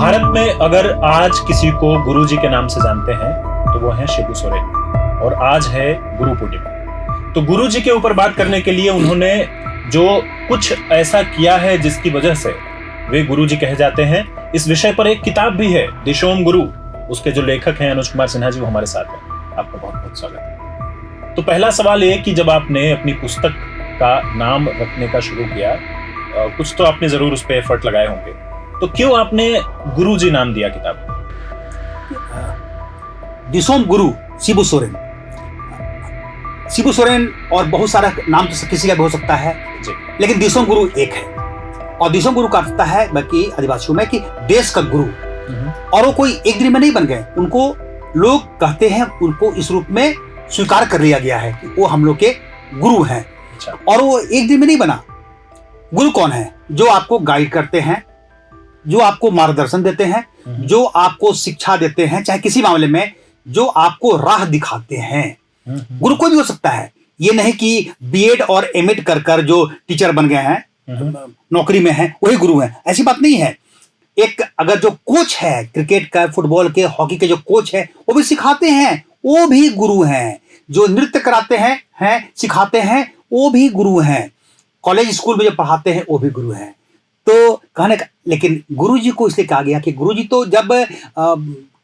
भारत में अगर आज किसी को गुरुजी के नाम से जानते हैं तो वो हैं शिबू सोरेन, और आज है गुरु पूर्णिमा। तो गुरुजी के ऊपर बात करने के लिए उन्होंने जो कुछ ऐसा किया है जिसकी वजह से वे गुरुजी कहे जाते हैं, इस विषय पर एक किताब भी है, दिशोम गुरु। उसके जो लेखक हैं अनुज कुमार सिन्हा जी, वो हमारे साथ हैं। आपका बहुत बहुत स्वागत है। तो पहला सवाल ये कि जब आपने अपनी पुस्तक का नाम रखने का शुरू किया, कुछ तो आपने जरूर उस पर एफर्ट लगाए होंगे, तो क्यों आपने गुरुजी नाम दिया किताब को? दिशोम गुरु शिबू सोरेन। शिबू सोरेन और बहुत सारा नाम तो किसी का भी हो सकता है जी। लेकिन दिशोम गुरु एक है, और दिशोम गुरु का अर्थ है बाकी आदिवासियों में कि देश का गुरु। और वो कोई एक दिन में नहीं बन गए, उनको लोग कहते हैं, उनको इस रूप में स्वीकार कर लिया गया है कि वो हम लोग के गुरु हैं। अच्छा। और वो एक दिन में नहीं बना। गुरु कौन है? जो आपको गाइड करते हैं, जो आपको मार्गदर्शन देते हैं, जो आपको शिक्षा देते हैं, चाहे किसी मामले में, जो आपको राह दिखाते हैं। गुरु कोई भी हो सकता है। ये नहीं कि बीएड और एमएड कर कर जो टीचर बन गए हैं, नौकरी में हैं, वही गुरु हैं, ऐसी बात नहीं है। एक अगर जो कोच है क्रिकेट का, फुटबॉल के, हॉकी के जो कोच है, वो भी सिखाते हैं, वो भी गुरु हैं। जो नृत्य कराते हैं सिखाते हैं, वो भी गुरु हैं। कॉलेज स्कूल में जो पढ़ाते हैं, वो भी गुरु हैं। तो कहने का, लेकिन गुरुजी को इसलिए कहा गया कि गुरुजी तो जब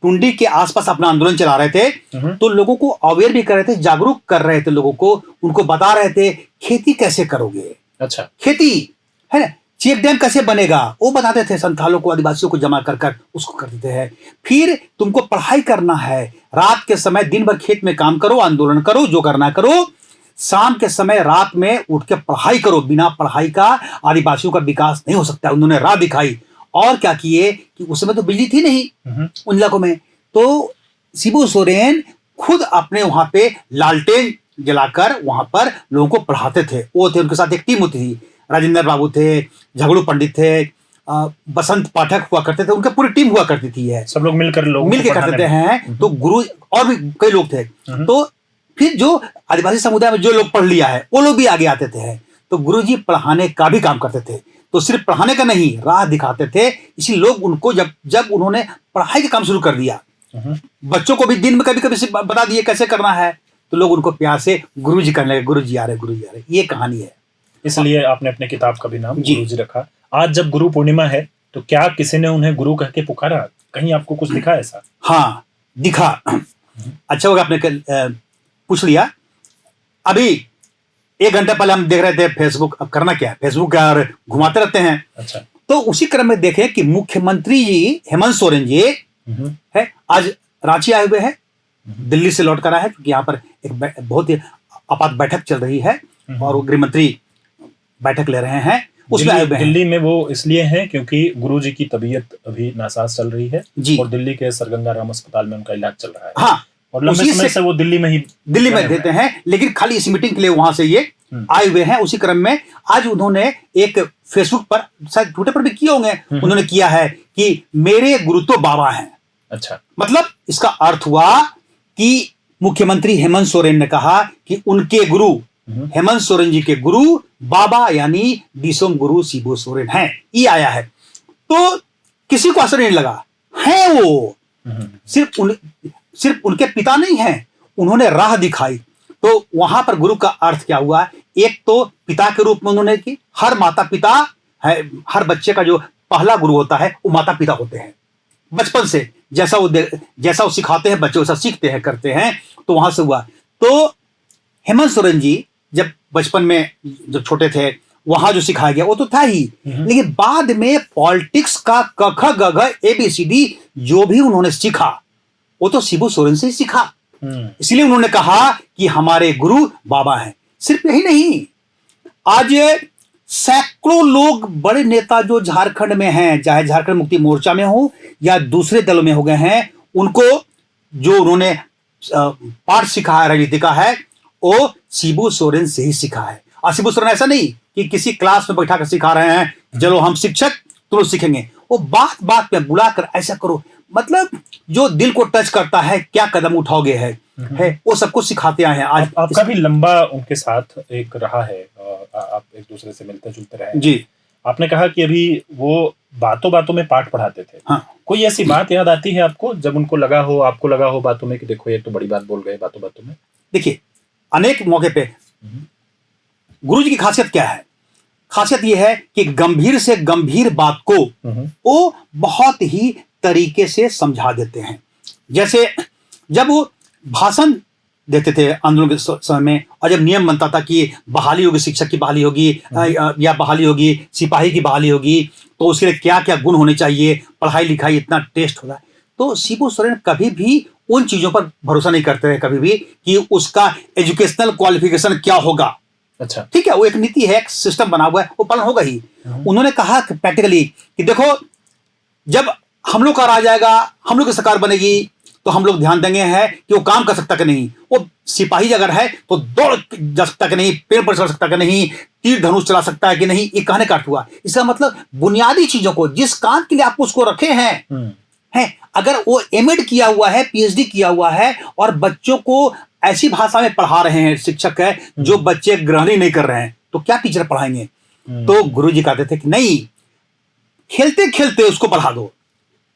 टुंडी के आसपास अपना आंदोलन चला रहे थे, तो लोगों को अवेयर भी कर रहे थे, जागरूक कर रहे थे लोगों को, उनको बता रहे थे खेती कैसे करोगे। अच्छा। खेती है ना, चेक डैम कैसे बनेगा, वो बताते थे। संथालों को, आदिवासियों को जमा कर कर उसको कर देते हैं। फिर तुमको पढ़ाई करना है, रात के समय दिन भर खेत में काम करो, आंदोलन करो, जो करना करो, शाम के समय रात में उठ के पढ़ाई करो। बिना पढ़ाई का आदिवासियों का विकास नहीं हो सकता। उन्होंने राह दिखाई। और क्या किए कि उस समय तो बिजली थी नहीं उन इलाकों में, तो शिबू सोरेन खुद अपने वहां पे लालटेन जलाकर वहां पर लोगों को पढ़ाते थे। वो थे, उनके साथ एक टीम होती थी। राजेंद्र बाबू थे, झगड़ू पंडित थे, बसंत पाठक हुआ करते थे, उनकी पूरी टीम हुआ करती थी। है सब लोग मिलकर करते हैं। तो गुरु और भी कई लोग थे। तो फिर जो आदिवासी समुदाय में जो लोग पढ़ लिया है, वो लोग भी आगे आते थे। तो गुरुजी पढ़ाने का भी काम करते थे। तो सिर्फ पढ़ाने का नहीं, राह दिखाते थे। इसी लोग उनको जब उन्होंने पढ़ाई का काम शुरू कर दिया, बच्चों को भी दिन में कभी कभी बता दिए कैसे करना है, तो लोग उनको प्यार से गुरुजी करने लगे। गुरुजी आ रहे। ये कहानी है। इसलिए आपने अपने किताब का भी नाम गुरुजी रखा। आज जब गुरु पूर्णिमा है, तो क्या किसी ने उन्हें गुरु कह के पुकारा? कहीं आपको कुछ दिखा ऐसा? हाँ, दिखा। अच्छा होगा आपने पूछ लिया। अभी 1 घंटा पहले हम देख रहे थे फेसबुक। अब करना क्या है, फेसबुक का और घुमाते रहते हैं। अच्छा। तो उसी क्रम में देखें कि मुख्यमंत्री जी हेमंत सोरेन जी है आज रांची आए हुए हैं। दिल्ली से लौट कर आए हैं, क्योंकि यहाँ पर एक बहुत ही आपात बैठक चल रही है और वो गृह मंत्री बैठक ले रहे हैं। उसमें आए हुए हैं। दिल्ली में वो इसलिए हैं क्योंकि गुरुजी की तबीयत अभी नासाज चल रही है और दिल्ली के सरगंगा राम अस्पताल में उनका इलाज चल रहा है। हाँ, और लंबे समय से वो दिल्ली में देते हैं, लेकिन खाली इस मीटिंग के लिए वहां से ये आए हुए हैं। उसी क्रम में आज उन्होंने एक फेसबुक पर, शायद ट्विटर पर भी किए होंगे, उन्होंने किया है कि मेरे गुरु तो बाबा हैं। अच्छा। मतलब इसका अर्थ हुआ कि मुख्यमंत्री हेमंत सोरेन ने कहा कि उनके गुरु हेमंत सोरेन जी के गुरु बाबा यानी दिशोम गुरु शिबू सोरेन हैं। ये आया है। तो किसी को असर नहीं लगा है। वो सिर्फ उनके पिता नहीं हैं, उन्होंने राह दिखाई। तो वहां पर गुरु का अर्थ क्या हुआ? एक तो पिता के रूप में उन्होंने की। हर माता पिता है, हर बच्चे का जो पहला गुरु होता है वो माता पिता होते हैं। बचपन से जैसा वो सिखाते हैं, बच्चे वैसा सीखते हैं, करते हैं। तो वहां से हुआ। तो हेमंत सोरेन जी जब बचपन में, जब छोटे थे, वहां जो सिखाया गया वो तो था ही, लेकिन बाद में पॉलिटिक्स का क ख ग घ ABCD जो भी उन्होंने सीखा, वो तो शिबू सोरेन से ही सीखा। इसलिए उन्होंने कहा कि हमारे गुरु बाबा हैं। सिर्फ यही नहीं, आज सैकड़ों लोग, बड़े नेता जो झारखंड में हैं, चाहे झारखंड मुक्ति मोर्चा में हो या दूसरे दलों में हो गए हैं, उनको जो उन्होंने पाठ सिखाया राजनीति का है, वो शिबू सोरेन से ही सीखा है। और शिबू सोरेन ऐसा नहीं कि किसी क्लास में बैठा कर सिखा रहे हैं, चलो हम शिक्षक तुम सीखेंगे। वो बात बात में बुलाकर ऐसा करो, मतलब जो दिल को टच करता है, क्या कदम उठाओगे है वो सब कुछ सिखाते आए हैं। आज आपका भी लंबा उनके साथ एक रहा है, आप एक दूसरे से मिलते जुलते रहे जी। आपने कहा कि अभी वो बातों बातों में पाठ पढ़ाते थे। हाँ। कोई ऐसी बात याद आती है आपको जब उनको लगा हो, आपको लगा हो बातों में कि देखो ये तो बड़ी बात बोल गए बातों बातों में? देखिए, अनेक मौके पे गुरु जी की खासियत क्या है? खासियत यह है कि गंभीर से गंभीर बात को वो बहुत ही तरीके से समझा देते हैं। जैसे जब वो भाषण देते थे आंदोलन के समय में, और जब नियम बनता था कि बहाली होगी, शिक्षक की बहाली होगी या बहाली होगी, सिपाही की बहाली होगी, तो उसके लिए क्या क्या गुण होने चाहिए, पढ़ाई लिखाई इतना टेस्ट होगा, तो शिबू सोरेन कभी भी उन चीजों पर भरोसा नहीं करते रहे कभी भी कि उसका एजुकेशनल क्वालिफिकेशन क्या होगा। अच्छा, ठीक है, वो एक नीति है, एक सिस्टम बना हुआ है, वो पालन होगा ही। उन्होंने कहा प्रैक्टिकली कि देखो, जब हम लोग का राज आएगा, हम लोग की सरकार बनेगी, तो हम लोग ध्यान देंगे है कि वो काम कर सकता कि नहीं, वो सिपाही अगर है तो दौड़ जा सकता कि नहीं, पेड़ पर चढ़ सकता कि नहीं, तीर धनुष चला सकता है कि नहीं, ये कहने का अर्थ हुआ। इसका मतलब बुनियादी चीजों को, जिस काम के लिए आप उसको रखे हैं, अगर वो एमएड किया हुआ है, पीएचडी किया हुआ है, और बच्चों को ऐसी भाषा में पढ़ा रहे हैं, शिक्षक है जो बच्चे ग्रहण ही नहीं कर रहे हैं, तो क्या टीचर पढ़ाएंगे? तो गुरुजी कहते थे कि नहीं, खेलते खेलते उसको पढ़ा दो,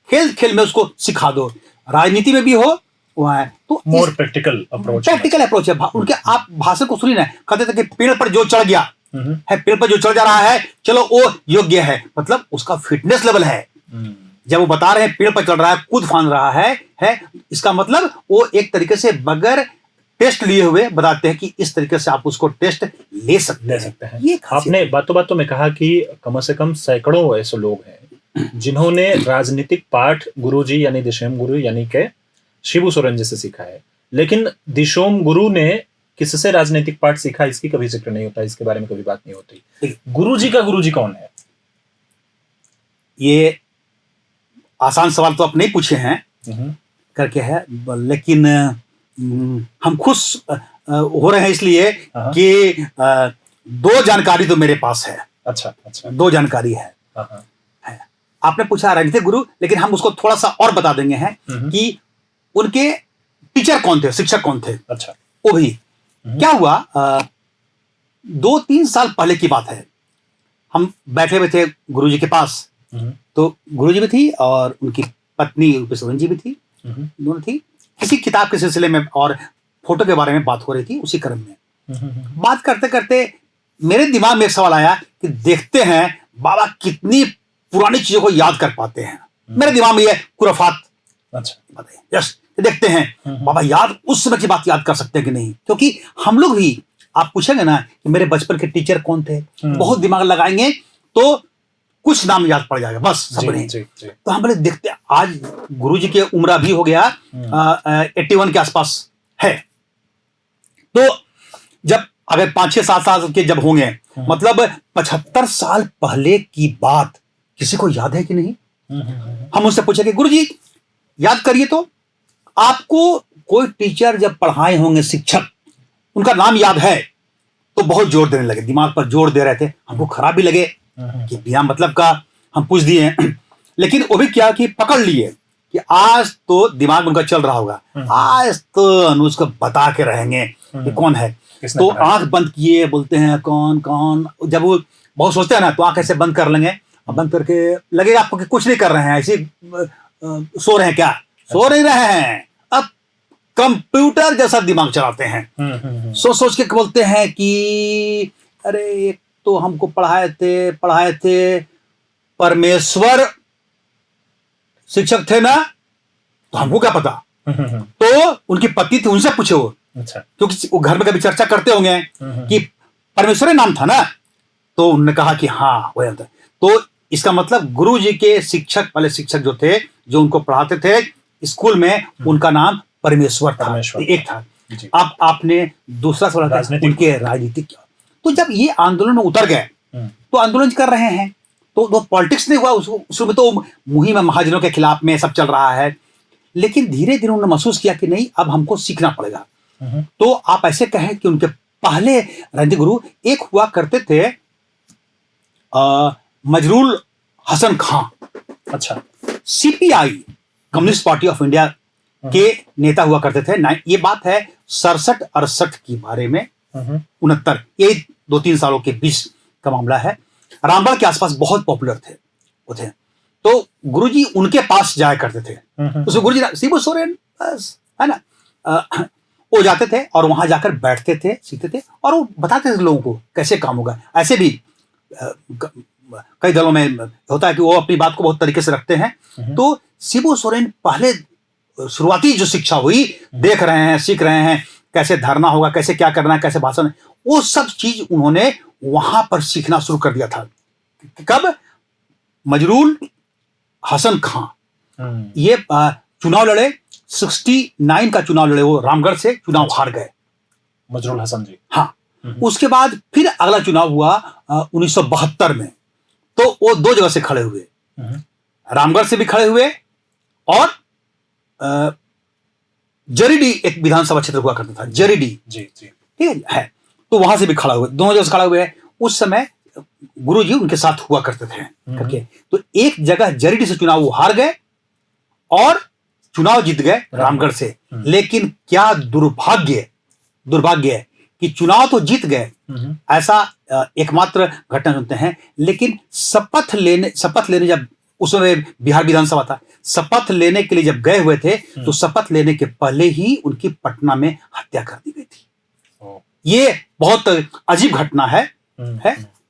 खेल खेल में उसको सिखा दो। राजनीति में भी हो वह है, तो मोर प्रैक्टिकल अप्रोच है। उनके आप भाषण को सुनिए ना, कहते थे कि पेड़ पर जो चढ़ गया है, पेड़ पर जो चढ़ जा रहा है, चलो वो योग्य है, मतलब उसका फिटनेस लेवल है। जब वो बता रहे हैं पेड़ पर चढ़ रहा है, कूद फांद रहा है, इसका मतलब वो एक तरीके से बगैर टेस्ट लिए हुए बताते हैं कि इस तरीके से आप उसको टेस्ट ले सकते हैं। ये आपने बातों बातों में कहा कि कम से कम सैकड़ों ऐसे लोग हैं जिन्होंने राजनीतिक पाठ गुरुजी यानी दिशोम गुरु यानी के शिबू सोरेन जी से सीखा है, लेकिन दिशोम गुरु ने किससे राजनीतिक पाठ सीखा इसकी कभी जिक्र नहीं होता, इसके बारे में कभी बात नहीं होती। गुरुजी का गुरुजी कौन है? ये आसान सवाल तो आप नहीं पूछे हैं करके है, लेकिन हम खुश हो रहे हैं इसलिए कि दो जानकारी तो मेरे पास है। अच्छा, दो जानकारी है। आपने पूछा राजनीतिक गुरु, लेकिन हम उसको थोड़ा सा और बता देंगे हैं कि उनके टीचर कौन थे, शिक्षक कौन थे। अच्छा, वो भी क्या हुआ, 2-3 साल पहले की बात है, हम बैठे हुए थे गुरुजी के पास, तो गुरुजी भी थी और उनकी पत्नी रूपी सोरेन जी भी थी, दोनों थी। किसी किताब के सिलसिले में और फोटो के बारे में बात हो रही थी। उसी क्रम में बात करते करते मेरे दिमाग में एक सवाल आया कि देखते हैं बाबा कितनी पुरानी चीजों को याद कर पाते हैं। मेरे दिमाग में ये खुराफात, अच्छा, यस, देखते हैं बाबा याद उस समय की बात याद कर सकते हैं कि नहीं, क्योंकि हम लोग भी, आप पूछेंगे ना कि मेरे बचपन के टीचर कौन थे, बहुत दिमाग लगाएंगे तो कुछ नाम याद पड़ जाएगा, बस सब नहीं। तो हम बोले देखते, आज गुरुजी की उम्र भी हो गया 81 के आसपास है, तो जब अगर 5-6-7 साल के जब होंगे, मतलब 75 साल पहले की बात किसी को याद है कि नहीं? हम उससे पूछे कि गुरुजी याद करिए, तो आपको कोई टीचर जब पढ़ाए होंगे, शिक्षक, उनका नाम याद है, तो बहुत जोर देने लगे, दिमाग पर जोर दे रहे थे। हमको खराब भी लगे कि बिना मतलब का हम पूछ दिए, लेकिन वो भी क्या कि पकड़ लिए कि आज तो दिमाग उनका चल रहा होगा, आज तो अनुज को बता के रहेंगे कि कौन है। तो आंख बंद किए, बोलते हैं कौन कौन, जब वो बहुत सोचते हैं ना, तो आंख ऐसे बंद कर लेंगे, बंद करके लगेगा आपको कि कुछ नहीं कर रहे हैं, ऐसे सो रहे हैं। क्या सो नहीं रहे हैं, अब कंप्यूटर जैसा दिमाग चलाते हैं। सोच सोच के बोलते हैं कि अरे एक तो हमको पढ़ाए थे परमेश्वर शिक्षक थे ना, तो हमको क्या पता। तो उनकी पत्नी थी, उनसे पूछे वो, क्योंकि वो घर में कभी चर्चा करते होंगे कि परमेश्वर नाम था ना, तो उन्होंने कहा कि हाँ वही था। तो इसका मतलब गुरु जी के शिक्षक, पहले शिक्षक जो थे, जो उनको पढ़ाते थे स्कूल में, उनका नाम परमेश्वर था, एक था। अब आपने दूसरा सवाल उनके राजनीतिक, तो जब ये आंदोलन में उतर गए, तो आंदोलन कर रहे हैं, तो पॉलिटिक्स नहीं हुआ उसमें, तो मुहिम महाजनों के खिलाफ में सब चल रहा है, लेकिन धीरे धीरे उन्होंने महसूस किया कि नहीं, अब हमको सीखना पड़ेगा। तो आप ऐसे कहें कि उनके पहले राजनीतिक गुरु एक हुआ करते थे मजरूल हसन खां। अच्छा, CPI, communist party of India के नेता हुआ करते थे। ये बात है 67-68 की बारे में, 69, ये 2-3 सालों के बीच का मामला है। रामगढ़ के आसपास बहुत पॉपुलर थे वो थे। तो गुरुजी उनके पास जाया करते थे। उसमें गुरुजी शिबू सोरेन बस, है ना, वो जाते थे और वहां जाकर बैठते थे, सीखते थे और वो बताते थे लोगों को कैसे काम होगा। ऐसे भी कई दलों में होता है कि वो अपनी बात को बहुत तरीके से रखते हैं। तो शिबू सोरेन पहले शुरुआती जो शिक्षा हुई, देख रहे हैं, सीख रहे हैं कैसे धरना होगा, कैसे क्या करना है, कैसे भाषण, वो सब चीज उन्होंने वहां पर सीखना शुरू कर दिया था। कब? मजरूल हसन खां ये चुनाव लड़े, 69 का चुनाव लड़े, वो रामगढ़ से चुनाव हार गए, मजरूल हसन जी। हाँ। उसके बाद फिर अगला चुनाव हुआ 1972 में, तो वो 2 जगह से खड़े हुए, रामगढ़ से भी खड़े हुए और जरीडी एक विधानसभा क्षेत्र हुआ करता था, जरीडी, जी जी, ठीक है, तो वहां से भी खड़ा हुए, दोनों जगह से खड़ा हुए हैं। उस समय गुरुजी उनके साथ हुआ करते थे करके। तो एक जगह जरीडी से चुनाव वो हार गए और चुनाव जीत गए रामगढ़ से। लेकिन क्या दुर्भाग्य है कि चुनाव तो जीत गए, ऐसा एकमात्र घटना सुनते हैं। लेकिन शपथ लेने जब उस समय बिहार विधानसभा था, शपथ लेने के लिए जब गए हुए थे, तो शपथ लेने के पहले ही उनकी पटना में हत्या कर दी गई थी। ये बहुत अजीब घटना है।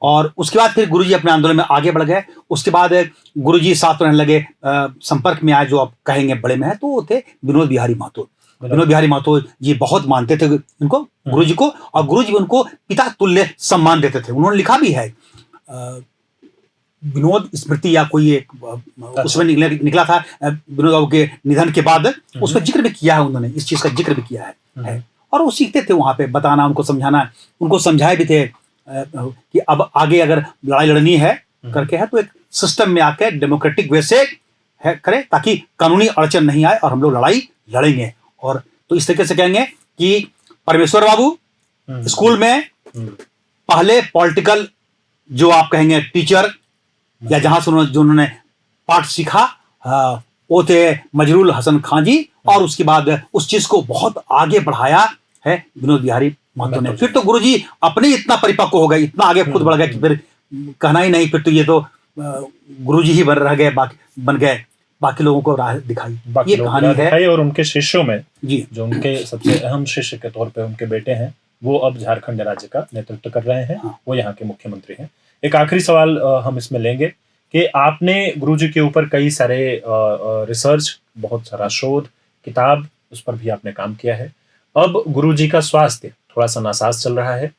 और उसके बाद फिर गुरुजी अपने आंदोलन में आगे बढ़ गए। उसके बाद गुरुजी साथ रहने लगे, संपर्क में आए, जो आप कहेंगे बड़े में है, तो वो थे विनोद बिहारी महतो। विनोद बिहारी महतो जी बहुत मानते थे उनको, गुरुजी को, और गुरुजी उनको पिता तुल्य सम्मान देते थे। उन्होंने लिखा भी है, विनोद स्मृति या कोई एक उसमें निकला था विनोद बाबू के निधन के बाद, उसमें जिक्र भी किया है उन्होंने, इस चीज का जिक्र भी किया है। और वो सीखते थे वहां पे बताना, उनको समझाना, उनको समझाए भी थे कि अब आगे अगर लड़ाई लड़नी है करके है, तो एक सिस्टम में आके डेमोक्रेटिक वे से है करें, ताकि कानूनी अड़चन नहीं आए और हम लोग लड़ाई लड़ेंगे। और तो इस तरीके से कहेंगे कि परमेश्वर बाबू स्कूल में पहले पॉलिटिकल जो आप कहेंगे टीचर या जहां से उन्होंने पाठ सीखा, वो थे मजरूल हसन खां जी। और उसके बाद उस चीज को बहुत आगे बढ़ाया है विनोद बिहारी महतो ने। फिर तो गुरुजी अपने इतना परिपक्व हो गए, इतना आगे खुद बढ़ गए कि फिर कहना ही नहीं, फिर तो ये तो गुरुजी ही बन गए, बाकी लोगों को राह दिखाई। ये कहानी है। और उनके शिष्यों में जी, जो उनके सबसे अहम शिष्य के तौर पे उनके बेटे हैं, वो अब झारखंड राज्य का नेतृत्व कर रहे हैं। वो यहाँ के मुख्यमंत्री हैं। एक आखिरी सवाल हम इसमें लेंगे कि आपने गुरुजी के ऊपर कई सारे रिसर्च, बहुत सारा शोध, किताब, उस पर भी आपने काम किया है। अब गुरुजी का स्वास्थ्य थोड़ा सा नासाज चल रहा है।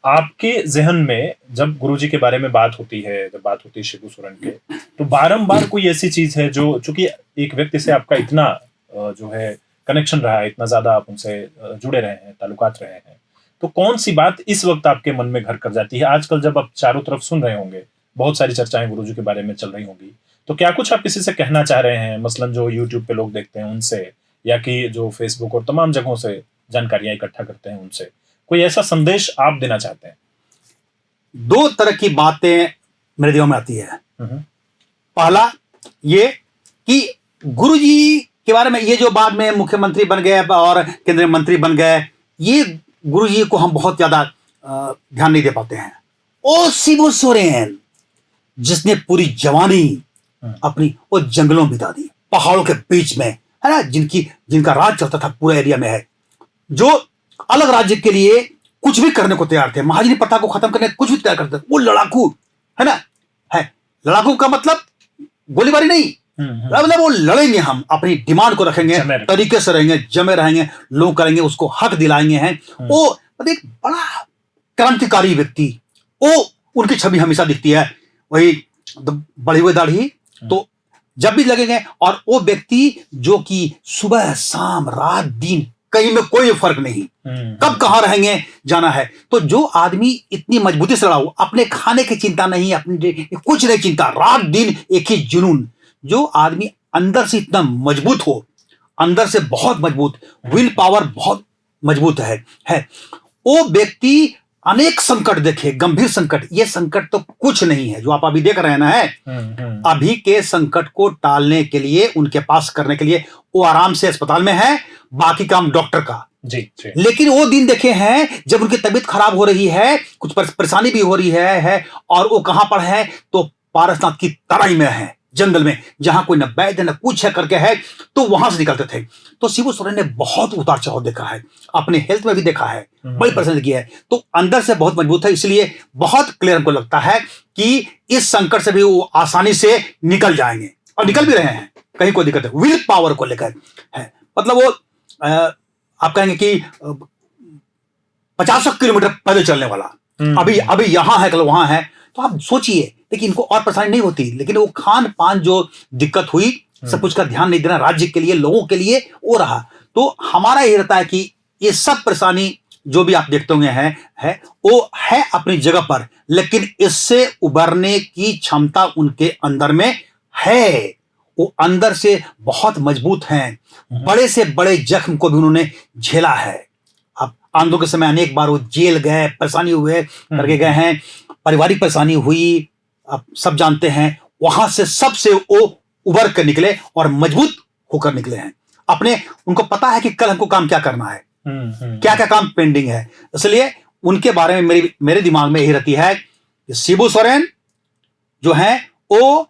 आपके जहन में जब गुरुजी के बारे में बात होती है, जब बात होती है शिबू सोरेन के, तो बारंबार कोई ऐसी चीज है जो, चूंकि एक व्यक्ति से आपका इतना जो है कनेक्शन रहा है, इतना ज्यादा आप उनसे जुड़े रहे हैं, ताल्लुकात रहे हैं, तो कौन सी बात इस वक्त आपके मन में घर कर जाती है? आजकल जब आप चारों तरफ सुन रहे होंगे, बहुत सारी चर्चाएं गुरुजी के बारे में चल रही होंगी, तो क्या कुछ आप किसी से कहना चाह रहे हैं, मसलन जो यूट्यूब पे लोग देखते हैं उनसे, या कि जो फेसबुक और तमाम जगहों से जानकारियां इकट्ठा करते हैं उनसे, कोई ऐसा संदेश आप देना चाहते हैं? 2 तरह की बातें मेरे दिमाग में आती है। पहला ये कि गुरुजी के बारे में, ये जो बाद में मुख्यमंत्री बन गए और केंद्रीय मंत्री बन गए, ये गुरुजी को हम बहुत ज्यादा ध्यान नहीं दे पाते हैं। ओ शिबू सोरेन, जिसने पूरी जवानी अपनी वो जंगलों में बिता दी, पहाड़ों के बीच में, है ना, जिनका राज चलता था पूरे एरिया में है, जो अलग राज्य के लिए कुछ भी करने को तैयार थे, महाजनी प्रथा को खत्म करने कुछ भी तैयार करते थे। वो लड़ाकू है ना, है लड़ाकू का मतलब गोलीबारी नहीं, मतलब वो लड़ेंगे, हम अपनी डिमांड को रखेंगे, तरीके से रहेंगे, जमे रहेंगे, लोग करेंगे, उसको हक दिलाएंगे हैं। वो एक बड़ा क्रांतिकारी व्यक्ति, वो उनकी छवि हमेशा दिखती है, वही बढ़ी हुई दाढ़ी, तो जब भी लगेंगे। और वो व्यक्ति जो कि सुबह शाम रात दिन कहीं में कोई फर्क नहीं, कब कहां रहेंगे जाना है। तो जो आदमी इतनी मजबूती से लड़ा हो, अपने खाने की चिंता नहीं, अपनी कुछ नहीं चिंता, रात दिन एक ही जुनून, जो आदमी अंदर से इतना मजबूत हो, अंदर से बहुत मजबूत, विल पावर बहुत मजबूत है वो व्यक्ति अनेक संकट देखे, गंभीर संकट, ये संकट तो कुछ नहीं है जो आप अभी देख रहे हैं ना, है अभी के संकट को टालने के लिए, उनके पास करने के लिए वो आराम से अस्पताल में है, बाकी काम डॉक्टर का। जी। लेकिन वो दिन देखे हैं जब उनकी तबीयत खराब हो रही है, कुछ परेशानी भी हो रही है और वो कहां पर है, तो पारसनाथ की तराई में है, जंगल में, जहां कोई न वैद्य न कुछ है करके है, तो वहां से निकलते थे। तो शिबू सोरेन ने बहुत उतार चढ़ाव देखा है, अपने हेल्थ में भी देखा है, बड़ी परेशानी की है, तो अंदर से बहुत मजबूत है। इसलिए बहुत क्लियर हमको लगता है कि इस संकट से भी वो आसानी से निकल जाएंगे, और निकल भी रहे हैं, कहीं कोई दिक्कत है। विल पावर को लेकर है, मतलब वो आप कहेंगे कि 50 किलोमीटर पैदल चलने वाला अभी यहां है, कल वहां है। तो आप सोचिए, लेकिन इनको और परेशानी नहीं होती, लेकिन वो खान पान जो दिक्कत हुई, सब कुछ का ध्यान नहीं देना, राज्य के लिए, लोगों के लिए वो रहा। तो हमारा ये रहता है कि ये सब परेशानी जो भी आप देखते होंगे है वो है अपनी जगह पर, लेकिन इससे उबरने की क्षमता उनके अंदर में है। वो अंदर से बहुत मजबूत हैं, बड़े से बड़े जख्म को भी उन्होंने झेला है। अब आंदोलन के समय अनेक बार वो जेल गए, परेशानी हुए करके गए हैं, पारिवारिक परेशानी हुई, आप सब जानते हैं। वहां से सबसे वो उबर कर निकले और मजबूत होकर निकले हैं। अपने उनको पता है कि कल हमको काम क्या करना है, क्या क्या काम पेंडिंग है। इसलिए उनके बारे में मेरे दिमाग में यही रहती है कि शिबू सोरेन जो है वो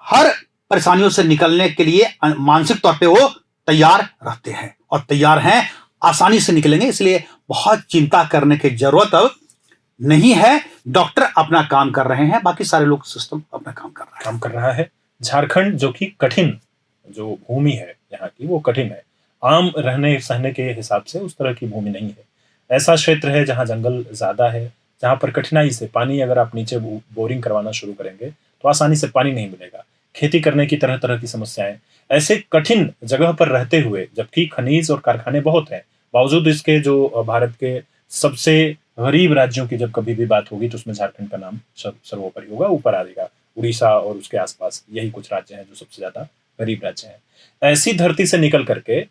हर परेशानियों से निकलने के लिए मानसिक तौर पे वो तैयार रहते हैं, और तैयार हैं, आसानी से निकलेंगे। इसलिए बहुत चिंता करने की जरूरत अब नहीं है। डॉक्टर अपना काम कर रहे हैं, बाकी सारे लोग, सिस्टम अपना काम कर रहा है। झारखंड जो कि कठिन जो भूमि है यहाँ की, वो कठिन है, आम रहने सहने के हिसाब से उस तरह की भूमि नहीं है। ऐसा क्षेत्र है जहाँ जंगल ज्यादा है, जहाँ पर कठिनाई से पानी, अगर आप नीचे बोरिंग करवाना शुरू करेंगे तो आसानी से पानी नहीं मिलेगा। खेती करने की तरह तरह की समस्याएं, ऐसे कठिन जगह पर रहते हुए, जबकि खनिज और कारखाने बहुत हैं, बावजूद इसके जो भारत के सबसे गरीब राज्यों की जब कभी भी बात होगी तो उसमें झारखंड का नाम सर्वोपरि होगा, ऊपर आएगा। उड़ीसा और उसके आसपास यही कुछ राज्य हैं जो सबसे ज्यादा गरीब राज्य हैं। ऐसी धरती से निकल करके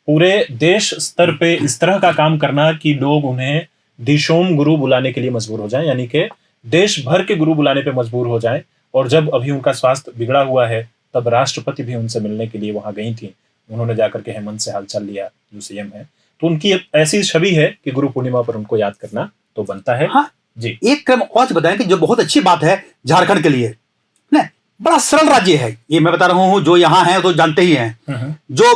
पूरे देश स्तर पे इस तरह का काम करना कि लोग उन्हें दिशोम गुरु बुलाने के लिए मजबूर हो जाएं, यानी कि देश भर के गुरु बुलाने पे मजबूर हो जाएं। और जब अभी उनका स्वास्थ्य बिगड़ा हुआ है, तब राष्ट्रपति भी उनसे मिलने के लिए वहां गई थी। उन्होंने जाकर के हेमंत से हालचाल लिया, जो सीएम है। तो उनकी ऐसी छवि है कि गुरु पूर्णिमा पर उनको याद करना तो बनता है। हाँ जी, एक क्रम और बताएं कि जो बहुत अच्छी बात है झारखंड के लिए, ना, बड़ा सरल राज्य है ये। मैं बता रहा हूं, जो यहाँ है तो जानते ही हैं, जो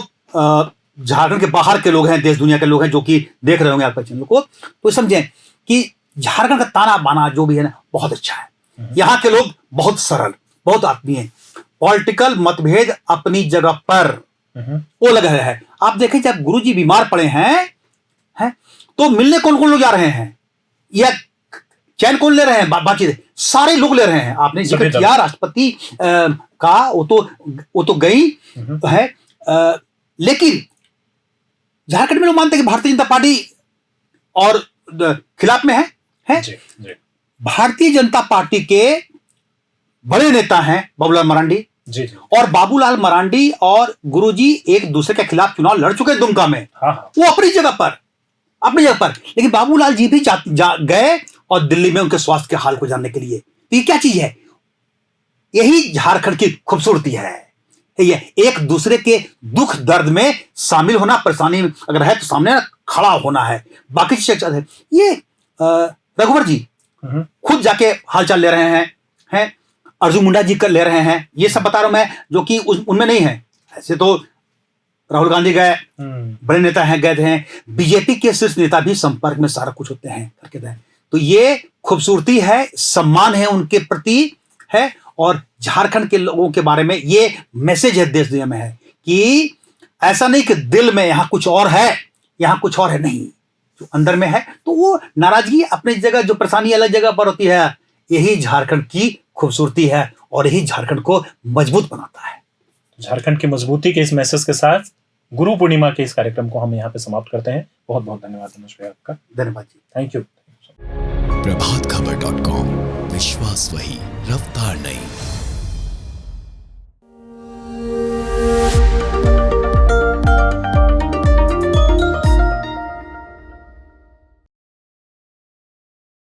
झारखंड के बाहर के लोग हैं, देश दुनिया के लोग हैं, जो कि देख रहे होंगे आपके चैनल को, तो समझें कि झारखंड का ताना बाना जो भी है ना, बहुत अच्छा है। यहाँ के लोग बहुत सरल, बहुत आत्मीय हैं। पॉलिटिकल मतभेद अपनी जगह पर वो लग रहा है। आप देखें, जब गुरुजी बीमार पड़े हैं तो मिलने कौन कौन लोग जा रहे हैं, या चैन कौन ले रहे हैं, बातचीत सारे लोग ले रहे हैं। आपने जिक्र किया राष्ट्रपति का, वो तो गई है, लेकिन झारखंड में लोग मानते हैं कि भारतीय जनता पार्टी और खिलाफ में है? जी, जी। भारतीय जनता पार्टी के बड़े नेता हैं बाबूलाल मरांडी जी। और बाबूलाल मरांडी और गुरुजी एक दूसरे के खिलाफ चुनाव लड़ चुके दुमका में। हाँ। वो अपनी जगह पर, लेकिन बाबूलाल जी भी गए और दिल्ली में उनके स्वास्थ्य के हाल को जानने के लिए। तो ये क्या चीज है? यही झारखंड की खूबसूरती है, ये एक दूसरे के दुख दर्द में शामिल होना, परेशानी अगर है तो सामने खड़ा होना है। बाकी चीजें है। ये रघुवर जी खुद जाके हालचाल ले रहे हैं, अर्जुन मुंडा जी कर ले रहे हैं, ये सब बता रहा हूं मैं, जो कि उनमें नहीं है। ऐसे तो राहुल गांधी गए, बड़े नेता हैं, गए हैं, बीजेपी के शीर्ष नेता भी संपर्क में सारा कुछ होते हैं करके गए। तो ये खूबसूरती है, सम्मान है उनके प्रति है। और झारखंड के लोगों के बारे में ये मैसेज है देश दुनिया में है कि ऐसा नहीं कि दिल में यहां कुछ और है, यहां कुछ और है, नहीं, जो अंदर में है। तो वो नाराजगी अपनी जगह, जो परेशानी अलग जगह पर होती है, यही झारखंड की खूबसूरती है और यही झारखंड को मजबूत बनाता है। झारखंड की मजबूती के इस मैसेज के साथ गुरु पूर्णिमा के इस कार्यक्रम को हम यहाँ पे समाप्त करते हैं। बहुत बहुत धन्यवाद अनुज भाई आपका। धन्यवाद जी, थैंक यू। प्रभातखबर.com, विश्वास वही, रफ्तार नहीं।